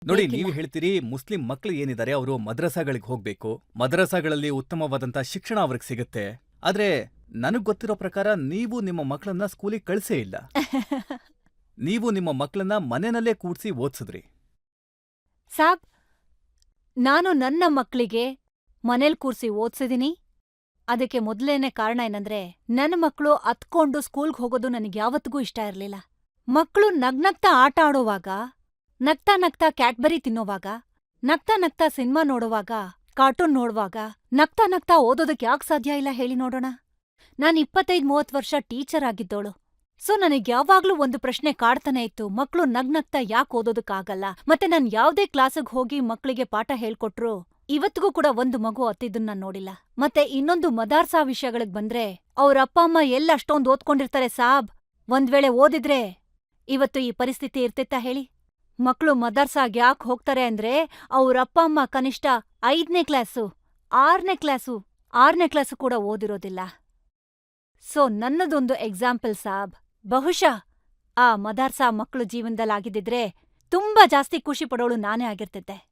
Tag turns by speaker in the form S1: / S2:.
S1: ನೋಡಿ,
S2: ಬೇಕಿಲ್ಲ.
S1: ನೀವು ಹೇಳ್ತೀರಿ ಮುಸ್ಲಿಂ ಮಕ್ಳು ಏನಿದ್ದಾರೆ ಅವರು ಮದ್ರಸಾಗಳಿಗೆ ಹೋಗ್ಬೇಕು, ಮದ್ರಸಾಗಳಲ್ಲಿ ಉತ್ತಮವಾದಂತ ಶಿಕ್ಷಣ ಅವ್ರಿಗೆ ಸಿಗುತ್ತೆ. ಆದ್ರೆ ನನಗ್ ಗೊತ್ತಿರೋ ಪ್ರಕಾರ ನೀವು ನಿಮ್ಮ ಮಕ್ಕಳನ್ನ ಸ್ಕೂಲಿಗೆ ಕಳ್ಸೇ ಇಲ್ಲ. ನೀವು ನಿಮ್ಮ ಮಕ್ಕಳನ್ನ ಮನೆನಲ್ಲೇ ಕೂಡ್ಸಿ ಓದ್ಸಿದ್ರಿ.
S2: ಸಾಬ್, ನಾನು ನನ್ನ ಮಕ್ಳಿಗೆ ಮನೇಲ್ ಕೂರ್ಸಿ ಓದ್ಸಿದೀನಿ. ಅದಕ್ಕೆ ಮೊದ್ಲೇನೆ ಕಾರಣ ಏನಂದ್ರೆ, ನನ್ ಮಕ್ಳು ಅತ್ಕೊಂಡು ಸ್ಕೂಲ್ಗ್ ಹೋಗೋದು ನನಗ್ಯಾವತ್ತಿಗೂ ಇಷ್ಟ ಇರ್ಲಿಲ್ಲ. ಮಕ್ಳು ನಗ್ನಗ್ತಾ ಆಟ ಆಡೋವಾಗ, ನಗ್ತಾ ನಗ್ತಾ ಕ್ಯಾಡ್ಬರಿ ತಿನ್ನೋವಾಗ, ನಗ್ತಾ ನಗ್ತಾ ಸಿನ್ಮಾ ನೋಡೋವಾಗ, ಕಾರ್ಟೂನ್ ನೋಡ್ವಾಗ, ನಗ್ತಾ ನಗ್ತಾ ಓದೋದಕ್ ಯಾಕ್ ಸಾಧ್ಯ ಇಲ್ಲ ಹೇಳಿ ನೋಡೋಣ? ನಾನ್ 25-30 ವರ್ಷ ಟೀಚರ್ ಆಗಿದ್ದೋಳು. ಸೊ ನನಗ್ ಯಾವಾಗ್ಲೂ ಒಂದು ಪ್ರಶ್ನೆ ಕಾಡ್ತಾನೆ ಇತ್ತು, ಮಕ್ಳು ನಗ್ನಗ್ತಾ ಯಾಕ್ ಓದೋದಕ್ಕಾಗಲ್ಲ? ಮತ್ತೆ ನಾನ್ ಯಾವ್ದೇ ಕ್ಲಾಸಿಗ್ ಹೋಗಿ ಮಕ್ಳಿಗೆ ಪಾಠ ಹೇಳ್ಕೊಟ್ರು ಇವತ್ತಿಗೂ ಕೂಡ ಒಂದು ಮಗು ಅತ್ತಿದ್ದನ್ ನಾನ್ ನೋಡಿಲ್ಲ. ಮತ್ತೆ ಇನ್ನೊಂದು ಮದಾರ್ಸಾ ವಿಷಯಗಳಿಗ್ ಬಂದ್ರೆ, ಅವ್ರ ಅಪ್ಪ ಅಮ್ಮ ಎಲ್ಲ ಅಷ್ಟೊಂದ್ ಓದ್ಕೊಂಡಿರ್ತಾರೆ ಸಾಬ್. ಒಂದ್ವೇಳೆ ಓದಿದ್ರೆ ಇವತ್ತು ಈ ಪರಿಸ್ಥಿತಿ ಇರ್ತಿತ್ತಾ ಹೇಳಿ? ಮಕ್ಳು ಮದರ್ಸಾಗ್ ಯಾಕ್ ಹೋಗ್ತಾರೆ ಅಂದ್ರೆ, ಅವ್ರ ಅಪ್ಪ ಅಮ್ಮ ಕನಿಷ್ಠ 5ನೇ ಕ್ಲಾಸು, 6ನೇ ಕ್ಲಾಸು ಕೂಡ ಓದಿರೋದಿಲ್ಲ. ಸೊ ನನ್ನದೊಂದು ಎಕ್ಸಾಂಪಲ್ ಸಾಬ್. ಬಹುಶಃ ಆ ಮದಾರ್ಸಾ ಮಕ್ಳು ಜೀವನ್ದಲ್ಲಾಗಿದ್ದಿದ್ರೆ ತುಂಬಾ ಜಾಸ್ತಿ ಖುಷಿ ಪಡೋಳು ನಾನೇ ಆಗಿರ್ತಿದ್ದೆ.